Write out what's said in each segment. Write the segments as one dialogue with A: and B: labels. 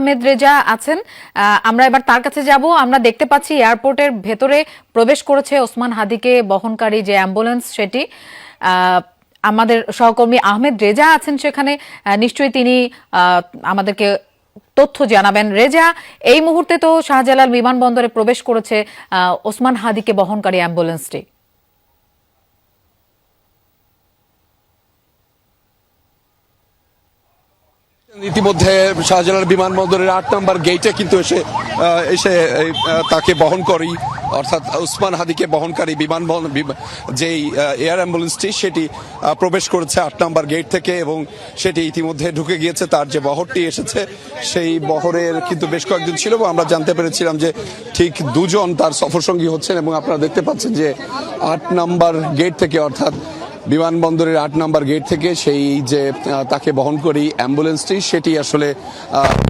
A: আহমেদ রেজা আছেন, আমরা এবার তার কাছে যাব। আমরা দেখতে পাচ্ছি এয়ারপোর্টের ভেতরে প্রবেশ করেছে ওসমান হাদিকে বহনকারী যে অ্যাম্বুলেন্স সেটি। আমাদের সহকর্মী আহমেদ রেজা আছেন সেখানে, নিশ্চয়ই তিনি আমাদেরকে তথ্য জানাবেন। রেজা, এই মুহূর্তে তো শাহজালাল বিমানবন্দরে প্রবেশ করেছে ওসমান হাদিকে বহনকারী অ্যাম্বুলেন্সটি।
B: ইতিমধ্যে শাহজালাল বিমানবন্দরের ৮ নম্বর গেটে কিন্তু এসে তাকে বহন করি, অর্থাৎ ওসমান হাদিকে বহনকারী যেই এয়ার অ্যাম্বুলেন্সটি সেটি প্রবেশ করেছে ৮ নম্বর গেট থেকে এবং সেটি ইতিমধ্যে ঢুকে গিয়েছে। তার যে বহরটি এসেছে সেই বহরের কিন্তু বেশ কয়েকজন ছিল এবং আমরা জানতে পেরেছিলাম যে ঠিক দুজন তার সফরসঙ্গী হচ্ছেন এবং আপনারা দেখতে পাচ্ছেন যে ৮ নম্বর গেট থেকে, অর্থাৎ বিমানবন্দরের ৮ নম্বর গেট থেকে সেই যে তাকে বহন করি অ্যাম্বুলেন্সটি সেটি আসলে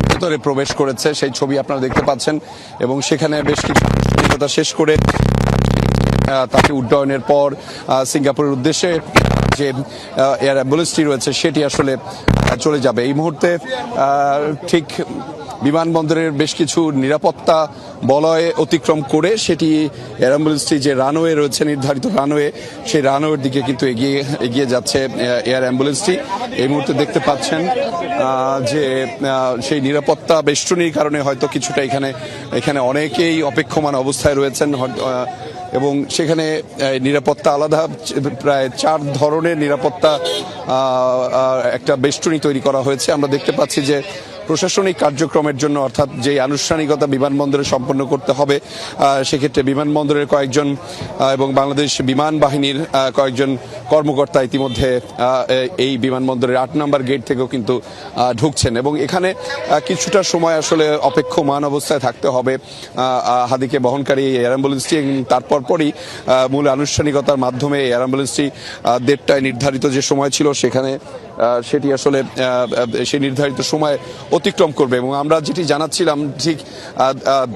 B: ভেতরে প্রবেশ করেছে, সেই ছবি আপনারা দেখতে পাচ্ছেন। এবং সেখানে বেশ কিছু আনুষ্ঠানিকতা শেষ করে তাকে উড্ডয়নের পর সিঙ্গাপুরের উদ্দেশ্যে যে এয়ার অ্যাম্বুলেন্সটি রয়েছে সেটি আসলে চলে যাবে। এই মুহূর্তে ঠিক বিমানবন্দরের বেশ কিছু নিরাপত্তা বলয় অতিক্রম করে সেটি এয়ার অ্যাম্বুলেন্সটি যে রানওয়ে রয়েছে, নির্ধারিত রানওয়ে, সেই রানওয়ের দিকে কিন্তু এগিয়ে যাচ্ছে এয়ার অ্যাম্বুলেন্সটি। এই মুহূর্তে দেখতে পাচ্ছেন যে সেই নিরাপত্তা বেষ্টনীর কারণে হয়তো কিছুটা এখানে অনেকেই অপেক্ষমান অবস্থায় রয়েছেন এবং সেখানে নিরাপত্তা আলাদা, প্রায় 4 ধরনের নিরাপত্তা একটা বেষ্টনী তৈরি করা হয়েছে। আমরা দেখতে পাচ্ছি যে প্রশাসনিক কার্যক্রমের জন্য, অর্থাৎ যে আনুষ্ঠানিকতা বিমানবন্দরে সম্পন্ন করতে হবে সেক্ষেত্রে বিমানবন্দরের কয়েকজন এবং বাংলাদেশ বিমান বাহিনীর কয়েকজন কর্মকর্তা ইতিমধ্যে এই বিমানবন্দরের ৮ নম্বর গেট থেকেও কিন্তু ঢুকছেন এবং এখানে কিছুটা সময় আসলে অপেক্ষমান অবস্থায় থাকতে হবে হাদিকে বহনকারী এয়ার অ্যাম্বুলেন্সটি। তারপরই মূল আনুষ্ঠানিকতার মাধ্যমে এয়ার অ্যাম্বুলেন্সটি ১:৩০টায় নির্ধারিত যে সময় ছিল সেখানে সেটি আসলে সেই নির্ধারিত সময় অতিক্রম করবে। এবং আমরা যেটি জানাচ্ছিলাম ঠিক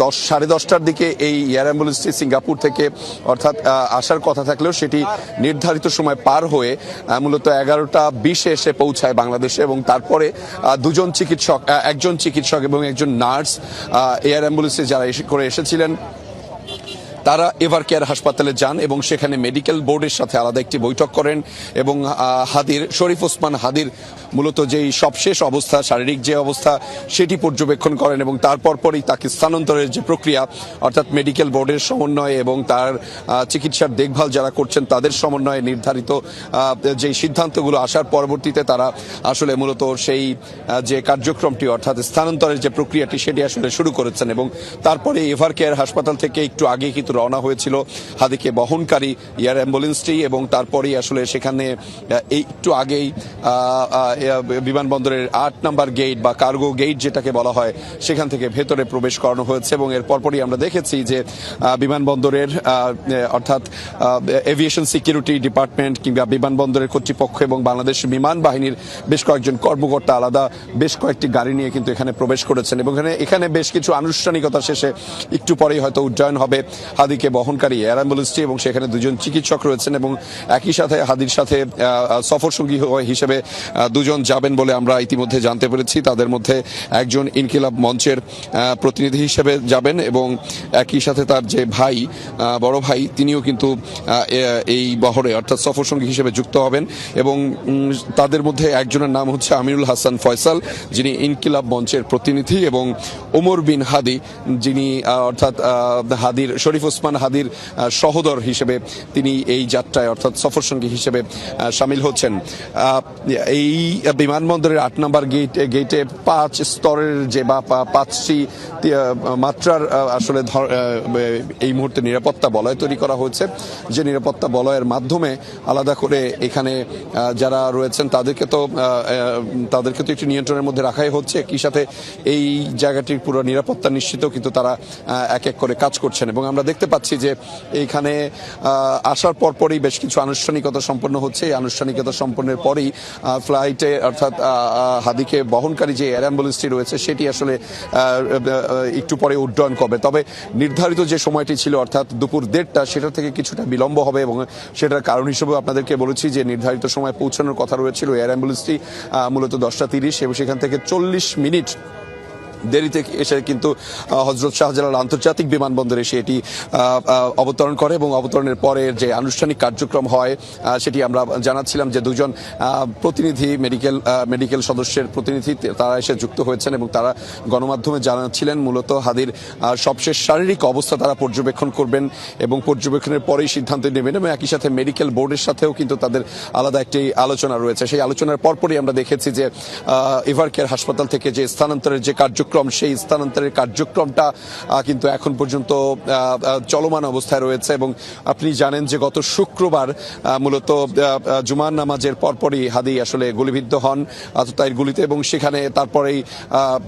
B: 10-10:30টার দিকে এই এয়ার অ্যাম্বুলেন্সটি সিঙ্গাপুর থেকে অর্থাৎ আসার কথা থাকলেও সেটি নির্ধারিত সময় পার হয়ে মূলত 11:20-এ এসে পৌঁছায় বাংলাদেশে এবং তারপরে একজন চিকিৎসক এবং একজন নার্স এয়ার অ্যাম্বুলেন্সে যারা করে এসেছিলেন তারা এভার কেয়ার হাসপাতালে যান এবং সেখানে মেডিকেল বোর্ডের সাথে আলাদা একটি বৈঠক করেন এবং শরীফ ওসমান হাদির মূলত যেই সবশেষ অবস্থা, শারীরিক যে অবস্থা সেটি পর্যবেক্ষণ করেন এবং তারপরই তাকে স্থানান্তরের যে প্রক্রিয়া, অর্থাৎ মেডিকেল বোর্ডের সমন্বয়ে এবং তার চিকিৎসার দেখভাল যারা করছেন তাদের সমন্বয়ে নির্ধারিত যে সিদ্ধান্তগুলো আসার পরবর্তীতে তারা আসলে মূলত সেই যে কার্যক্রমটি, অর্থাৎ স্থানান্তরের যে প্রক্রিয়াটি সেটি আসলে শুরু করেছেন। এবং তারপরে এভার কেয়ার হাসপাতাল থেকে একটু আগে কিন্তু রওনা হয়েছিল হাদিকে বহনকারী এয়ার অ্যাম্বুলেন্সটি এবং তারপরেই আসলে সেখানে একটু আগেই বিমানবন্দরের ৮ নম্বর গেট বা কার্গো গেট যেটাকে বলা হয় সেখান থেকে ভেতরে প্রবেশ করানো হয়েছে। এবং এর পরপরই আমরা দেখেছি যে বিমানবন্দরের অর্থাৎ এভিয়েশন সিকিউরিটি ডিপার্টমেন্ট কিংবা বিমানবন্দরের কর্তৃপক্ষ এবং বাংলাদেশ বিমান বাহিনীর বেশ কয়েকজন কর্মকর্তা আলাদা বেশ কয়েকটি গাড়ি নিয়ে কিন্তু এখানে প্রবেশ করেছেন এবং এখানে বেশ কিছু আনুষ্ঠানিকতা শেষে একটু পরেই হয়তো উড্ডয়ন হবে হাদিকে বহনকারী এয়ার অ্যাম্বুলেন্সটি এবং সেখানে 2জন চিকিৎসক রয়েছেন এবং একই সাথে হাদির সাথে সফরসঙ্গী হিসেবে 2জন যাবেন বলে আমরা ইতিমধ্যে জানতে পেরেছি। তাদের মধ্যে একজন ইনকিলাব মঞ্চের প্রতিনিধি হিসেবে যাবেন এবং একই সাথে তার যে ভাই, বড় ভাই, তিনিও কিন্তু এই বহরে অর্থাৎ সফরসঙ্গী হিসেবে যুক্ত হবেন এবং তাদের মধ্যে একজনের নাম হচ্ছে আমিরুল হাসান ফয়সাল, যিনি ইনকিলাব মঞ্চের প্রতিনিধি, এবং ওমর বিন হাদি, যিনি অর্থাৎ শরীফ ওসমান হাদির সহোদর হিসেবে তিনি এই যাত্রায় অর্থাৎ সফরসঙ্গী হিসেবে সামিল হচ্ছেন। এই বিমানবন্দরের ৮ নম্বর গেটে 5 স্তরের যে বা 5টি মাত্রার আসলে এই মুহূর্তে নিরাপত্তা বলয় তৈরি করা হয়েছে, যে নিরাপত্তা বলয়ের মাধ্যমে আলাদা করে এখানে যারা রয়েছেন তাদেরকে তো একটু নিয়ন্ত্রণের মধ্যে রাখাই হচ্ছে। একই সাথে এই জায়গাটির পুরো নিরাপত্তা নিশ্চিত কিন্তু তারা এক এক করে কাজ করছেন এবং আমরা দেখতে পাচ্ছি যে এইখানে আসার পরপরই বেশ কিছু আনুষ্ঠানিকতা সম্পন্ন হচ্ছে। এই আনুষ্ঠানিকতা সম্পন্নের পরেই ফ্লাইটে অর্থাৎ হাদিকে বহনকারী যে এয়ার অ্যাম্বুলেন্সটি রয়েছে সেটি আসলে একটু পরে উড্ডয়ন করবে। তবে নির্ধারিত যে সময়টি ছিল অর্থাৎ দুপুর 1:30টা সেটা থেকে কিছুটা বিলম্ব হবে এবং সেটার কারণ হিসেবে আপনাদেরকে বলেছি যে নির্ধারিত সময় পৌঁছানোর কথা রয়েছিল এয়ার অ্যাম্বুলেন্সটি মূলত 10:30 এবং সেখান থেকে 40 মিনিট দেরিতে এসে কিন্তু হযরত শাহজালাল আন্তর্জাতিক বিমানবন্দরে এসে এটি অবতরণ করে এবং অবতরণের পরে যে আনুষ্ঠানিক কার্যক্রম হয় সেটি আমরা জানাচ্ছিলাম যে দুজন প্রতিনিধি মেডিকেল সদস্যের প্রতিনিধি তারা এসে যুক্ত হয়েছেন এবং তারা গণমাধ্যমে জানাচ্ছিলেন মূলত হাদির সবশেষ শারীরিক অবস্থা তারা পর্যবেক্ষণ করবেন এবং পর্যবেক্ষণের পরেই সিদ্ধান্ত নেবেন এবং একই সাথে মেডিকেল বোর্ডের সাথেও কিন্তু তাদের আলাদা একটি আলোচনা রয়েছে। সেই আলোচনার পরপরই আমরা দেখেছি যে এভারকেয়ার হাসপাতাল থেকে যে স্থানান্তরের যে কার্যক্রম সেই স্থানান্তরের কার্যক্রমটা কিন্তু এখন পর্যন্ত চলমান অবস্থায় রয়েছে এবং আপনি জানেন যে গত শুক্রবার মূলত জুমার নামাজের পরপরই হাদি আসলে গুলিবিদ্ধ হন আততায়ীর গুলিতে এবং সেখানে তারপরেই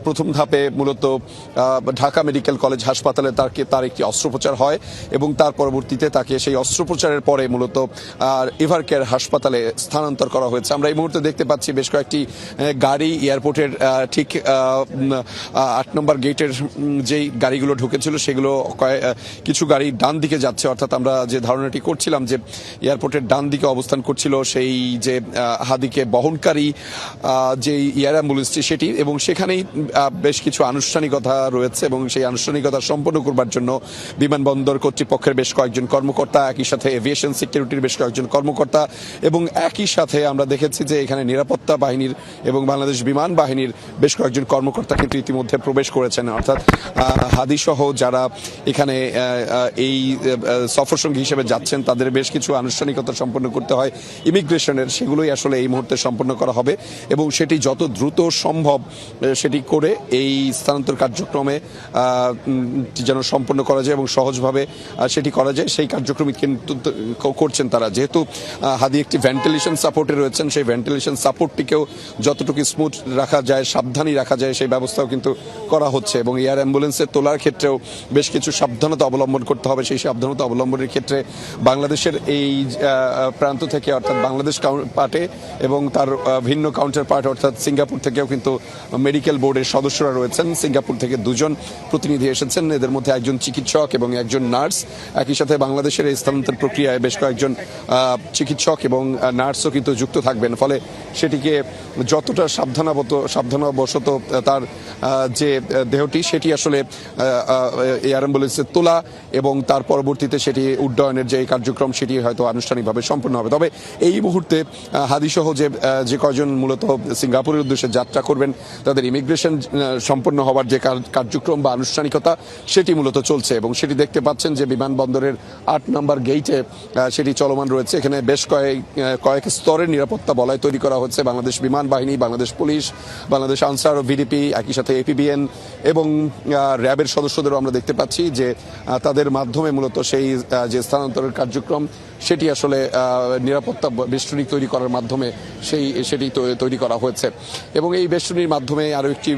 B: প্রথম ধাপে মূলত ঢাকা মেডিকেল কলেজ হাসপাতালে তার একটি অস্ত্রোপচার হয় এবং তার পরবর্তীতে তাকে সেই অস্ত্রোপচারের পরে মূলত এভারকেয়ার হাসপাতালে স্থানান্তর করা হয়েছে। আমরা এই মুহূর্তে দেখতে পাচ্ছি বেশ কয়েকটি গাড়ি এয়ারপোর্টের ঠিক 8 নম্বর গেটের যেই গাড়িগুলো ঢুকেছিল সেগুলো কিছু গাড়ি ডান দিকে যাচ্ছে, অর্থাৎ আমরা যে ধারণাটি করছিলাম যে এয়ারপোর্টের ডান দিকে অবস্থান করছিল সেই যে হাদিকে বহনকারী যে এয়ার অ্যাম্বুলেন্সটি সেটি এবং সেখানেই বেশ কিছু আনুষ্ঠানিকতা রয়েছে এবং সেই আনুষ্ঠানিকতা সম্পন্ন করবার জন্য বিমানবন্দর কর্তৃপক্ষের বেশ কয়েকজন কর্মকর্তা, একই সাথে এভিয়েশন সিকিউরিটির বেশ কয়েকজন কর্মকর্তা এবং একই সাথে আমরা দেখেছি যে এখানে নিরাপত্তা বাহিনীর এবং বাংলাদেশ বিমান বাহিনীর বেশ কয়েকজন কর্মকর্তা কিন্তু ইতিমধ্যে প্রবেশ করেছেন। অর্থাৎ হাদি সহ যারা এখানে এই সফরসঙ্গী হিসেবে যাচ্ছেন তাদের বেশ কিছু আনুষ্ঠানিকতা সম্পন্ন করতে হয় ইমিগ্রেশনের, সেগুলোই আসলে এই মুহূর্তে সম্পন্ন করা হবে এবং সেটি যত দ্রুত সম্ভব সেটি করে এই স্থানান্তর কার্যক্রমে যেন সম্পন্ন করা যায় এবং সহজভাবে সেটি করা যায় সেই কার্যক্রম কিন্তু করছেন তারা। যেহেতু হাদি একটি ভেন্টিলেশন সাপোর্টে রয়েছেন, সেই ভেন্টিলেশন সাপোর্টটিকেও যতটুকু স্মুথ রাখা যায়, সাবধানী রাখা যায় সেই ব্যবস্থাও কিন্তু করা হচ্ছে এবং এয়ার অ্যাম্বুলেন্সের তোলার ক্ষেত্রেও বেশ কিছু সাবধানতা অবলম্বন করতে হবে। সেই সাবধানতা অবলম্বনের ক্ষেত্রে বাংলাদেশের এই প্রান্ত থেকে অর্থাৎ বাংলাদেশ পার্টে এবং তার ভিন্ন কাউন্টার পার্ট অর্থাৎ সিঙ্গাপুর থেকেও কিন্তু মেডিকেল বোর্ডের সদস্যরা রয়েছেন। সিঙ্গাপুর থেকে দুজন প্রতিনিধি এসেছেন, এদের মধ্যে একজন চিকিৎসক এবং একজন নার্স। একই সাথে বাংলাদেশের এই স্থানান্তর প্রক্রিয়ায় বেশ কয়েকজন চিকিৎসক এবং নার্সও কিন্তু যুক্ত থাকবেন, ফলে সেটিকে যতটা সাবধানবশত তার যে দেহটি সেটি আসলে এয়ার অ্যাম্বুলেন্সে তোলা এবং তার পরবর্তীতে সেটি উড্ডয়নের যে কার্যক্রম সেটি হয়তো আনুষ্ঠানিকভাবে সম্পন্ন হবে। তবে এই মুহূর্তে হাদিসহ যে কয়জন মূলত সিঙ্গাপুরের উদ্দেশ্যে যাত্রা করবেন তাদের ইমিগ্রেশন সম্পন্ন হওয়ার যে কার্যক্রম বা আনুষ্ঠানিকতা সেটি মূলত চলছে এবং সেটি দেখতে পাচ্ছেন যে বিমানবন্দরের 8 নম্বর গেইটে সেটি চলমান রয়েছে। এখানে বেশ কয়েক স্তরের নিরাপত্তা বলয় তৈরি করা হচ্ছে। বাংলাদেশ বিমান বাহিনী, বাংলাদেশ পুলিশ, বাংলাদেশ আনসার ও ভিডিপি, একই সাথে এপিবিএন এবং র্যাবের সদস্যদেরও আমরা দেখতে পাচ্ছি যে তাদের মাধ্যমে মূলত সেই যে স্থানান্তরের কার্যক্রম সেটি আসলে নিরাপত্তা বেষ্টনী তৈরি করার মাধ্যমে সেটি তৈরি করা হয়েছে এবং এই বেষ্টনীর মাধ্যমে আরও একটি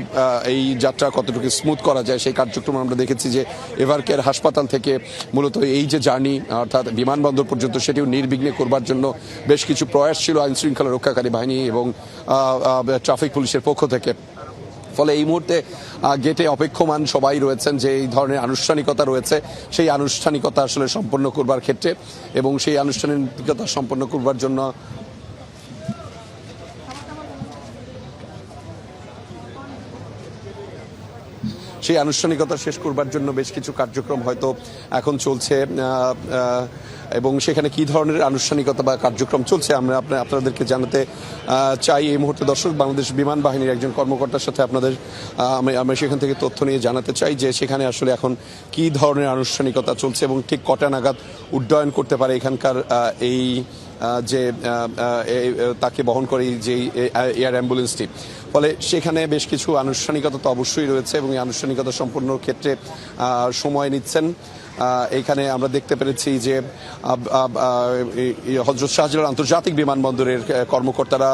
B: এই যাত্রা কতটুকু স্মুথ করা যায় সেই কার্যক্রম আমরা দেখেছি যে এভারকেয়ার হাসপাতাল থেকে মূলত এই যে জার্নি অর্থাৎ বিমানবন্দর পর্যন্ত সেটিও নির্বিঘ্নে করবার জন্য বেশ কিছু প্রয়াস ছিল আইন শৃঙ্খলা রক্ষাকারী বাহিনী এবং ট্রাফিক পুলিশের পক্ষ থেকে। ফলে এই মুহূর্তে গেটে অপেক্ষমান সবাই রয়েছেন যে এই ধরনের আনুষ্ঠানিকতা রয়েছে সেই আনুষ্ঠানিকতা আসলে সম্পন্ন করবার ক্ষেত্রে এবং সেই আনুষ্ঠানিকতা সম্পন্ন করবার জন্য সেই আনুষ্ঠানিকতা শেষ করবার জন্য বেশ কিছু কার্যক্রম হয়তো এখন চলছে এবং সেখানে কি ধরনের আনুষ্ঠানিকতা বা কার্যক্রম চলছে আমরা আপনাদেরকে জানাতে চাই। এই মুহূর্তে দর্শক বাংলাদেশ বিমান বাহিনীর একজন কর্মকর্তার সাথে আমরা সেখান থেকে তথ্য নিয়ে জানাতে চাই যে সেখানে আসলে এখন কি ধরনের আনুষ্ঠানিকতা চলছে এবং ঠিক কটা নাগাদ উড্ডয়ন করতে পারে এখানকার এই যে তাকে বহন করে যে এয়ার অ্যাম্বুলেন্সটি। ফলে সেখানে বেশ কিছু আনুষ্ঠানিকতা তো অবশ্যই রয়েছে এবং এই আনুষ্ঠানিকতা সম্পন্নর ক্ষেত্রে সময় নিচ্ছেন। এখানে আমরা দেখতে পেরেছি যে হযরত শাহজালাল আন্তর্জাতিক বিমানবন্দরের কর্মকর্তারা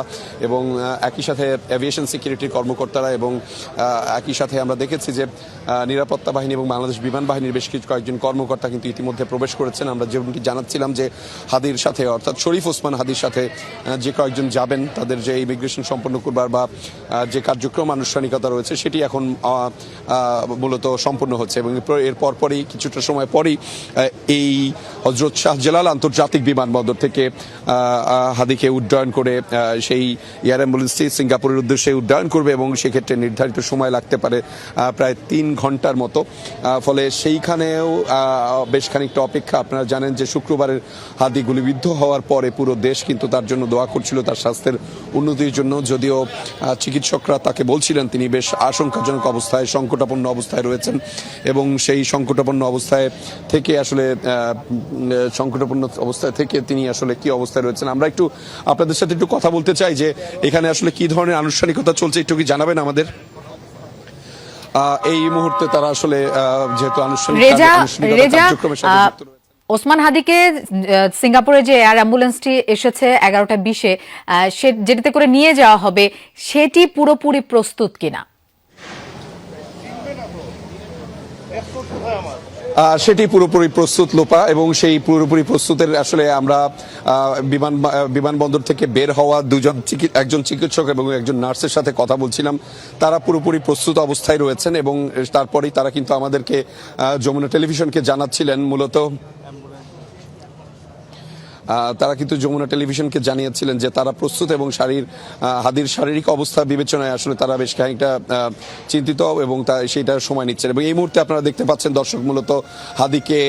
B: এবং একই সাথে এভিয়েশন সিকিউরিটির কর্মকর্তারা এবং একই সাথে আমরা দেখেছি যে নিরাপত্তা বাহিনী এবং বাংলাদেশ বিমান বাহিনীর বেশ কিছু কয়েকজন কর্মকর্তা কিন্তু ইতিমধ্যে প্রবেশ করেছেন। আমরা যেমনটি জানাচ্ছিলাম যে হাদির সাথে অর্থাৎ শরীফ ওসমান হাদির সাথে যে কয়েকজন যাবেন তাদের যে ইমিগ্রেশন সম্পন্ন করবার বা যে কার্যক্রম আনুষ্ঠানিকতা রয়েছে সেটি এখন মূলত সম্পন্ন হচ্ছে এবং এর পরপরই কিছুটা সময় পরেই এই হজরত শাহজালাল আন্তর্জাতিক বিমানবন্দর থেকে হাদিকে উড্ডয়ন করে সেই এয়ার অ্যাম্বুলেন্সটি সিঙ্গাপুরের উদ্দেশ্যে উড্ডয়ন করবে এবং সেক্ষেত্রে নির্ধারিত সময় লাগতে পারে প্রায় 3 ঘন্টার মতো। ফলে সেইখানেও বেশ খানিকটা অপেক্ষা। আপনারা জানেন যে শুক্রবারের হাদি গুলিবিদ্ধ হওয়ার পরে পুরো দেশ কিন্তু তার জন্য দোয়া করছিল, তার স্বাস্থ্যের উন্নতির জন্য। যদিও চিকিৎসকরা তাকে বলছিলেন তিনি বেশ আশঙ্কাজনক অবস্থায়, সংকটাপন্ন অবস্থায় রয়েছেন এবং সেই সংকটাপন্ন অবস্থায় থেকে আসলে তিনি আসলে কি অবস্থায় রয়েছেন আমরা একটু আপনাদের সাথে একটু কথা বলতে চাই যে এখানে আসলে কি ধরনের আনুষ্ঠানিকতা চলছে একটু কি জানাবেন আমাদের? এই মুহূর্তে তারা আসলে যেহেতু
A: ওসমান হাদিকে সিঙ্গাপুরে যে এয়ার অ্যাম্বুলেন্সটি এসেছে 11:20-এ যেটিতে করে নিয়ে যাওয়া হবে সেটি পুরোপুরি প্রস্তুত কিনা?
B: সেটি পুরোপুরি প্রস্তুত লোপা, এবং সেই পুরোপুরি প্রস্তুতের আসলে আমরা বিমানবন্দর থেকে বের হওয়া একজন চিকিৎসক এবং একজন নার্সের সাথে কথা বলছিলাম। তারা পুরোপুরি প্রস্তুত অবস্থায় রয়েছেন এবং তারপরেই তারা কিন্তু আমাদেরকে যমুনা টেলিভিশনকে জানাচ্ছিলেন তারা কিন্তু যমুনা টেলিভিশনকে জানিয়েছিলেন যে তারা প্রস্তুত এবং হাদির শারীরিক অবস্থা বিবেচনায় আসলে তারা বেশ খানিকটা চিন্তিত এবং সেইটার সময় নিচ্ছেন। এবং এই মুহূর্তে আপনারা দেখতে পাচ্ছেন দর্শক, মূলত হাদিকে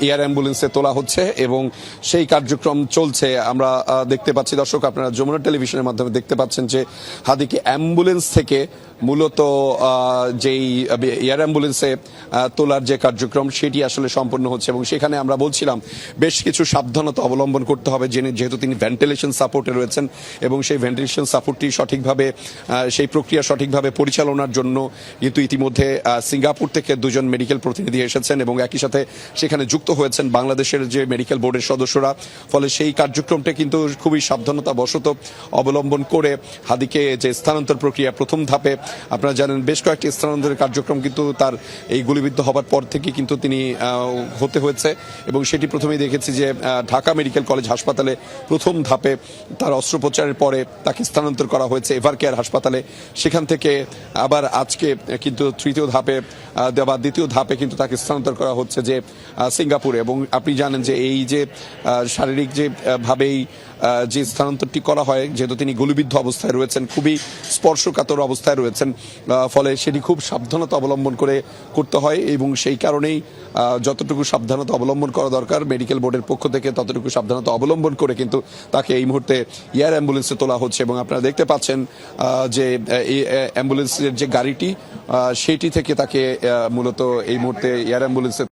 B: এয়ার অ্যাম্বুলেন্সে তোলা হচ্ছে এবং সেই কার্যক্রম চলছে। আমরা দেখতে পাচ্ছি দর্শক, আপনারা যমুনা টেলিভিশনের মাধ্যমে দেখতে পাচ্ছেন যে হাদিকে অ্যাম্বুলেন্স থেকে মূলত যেই এয়ার অ্যাম্বুলেন্সে তোলার যে কার্যক্রম সেটি আসলে সম্পন্ন হচ্ছে এবং সেখানে আমরা বলছিলাম বেশ কিছু সাবধানতা অবলম্বন করতে হবে, যেহেতু তিনি ভেন্টিলেশন সাপোর্টে রয়েছেন এবং সেই ভেন্টিলেশন সাপোর্টটি সঠিকভাবে সেই প্রক্রিয়া সঠিকভাবে পরিচালনার জন্য কিন্তু ইতিমধ্যে সিঙ্গাপুর থেকে 2 জন মেডিকেল প্রতিনিধি এসেছেন এবং একই সাথে সেখানে যুক্ত হয়েছেন বাংলাদেশের যে মেডিকেল বোর্ডের সদস্যরা। ফলে সেই কার্যক্রমটা কিন্তু খুবই সাবধানতা বশত অবলম্বন করে হাদিকে যে স্থানান্তর প্রক্রিয়া প্রথম ধাপে আপনারা জানেন বেশ কয়েকটি স্থানান্তরের কার্যক্রম কিন্তু তার এই গুলিবিদ্ধ হবার পর থেকে কিন্তু তিনি হতে হয়েছে এবং সেটি প্রথমেই দেখেছি যে ঢাকা মেডিকেল কলেজ হাসপাতালে প্রথম ধাপে তার অস্ত্রোপচারের পরে তাকে স্থানান্তর করা হয়েছে এভার কেয়ার হাসপাতালে। সেখান থেকে আবার আজকে কিন্তু দ্বিতীয় ধাপে কিন্তু তাকে স্থানান্তর করা হচ্ছে যে সিঙ্গাপুরে। এবং আপনি জানেন যে এই যে শারীরিক যে ভাবেই যে স্থানান্তরটি করা হয়, যেহেতু তিনি গুলিবিদ্ধ অবস্থায় রয়েছেন, খুবই স্পর্শকাতর অবস্থায় রয়েছেন, ফলে সেটি খুব সাবধানতা অবলম্বন করে করতে হয় এবং সেই কারণেই যতটুকু সাবধানতা অবলম্বন করা দরকার মেডিকেল বোর্ডের পক্ষ থেকে ততটুকু সাবধানতা অবলম্বন করে কিন্তু তাকে এই মুহূর্তে এয়ার অ্যাম্বুলেন্সে তোলা হচ্ছে। এবং আপনারা দেখতে পাচ্ছেন যে এই অ্যাম্বুলেন্সের যে গাড়িটি সেটি থেকে তাকে মূলত এই মুহূর্তে এয়ার অ্যাম্বুলেন্সে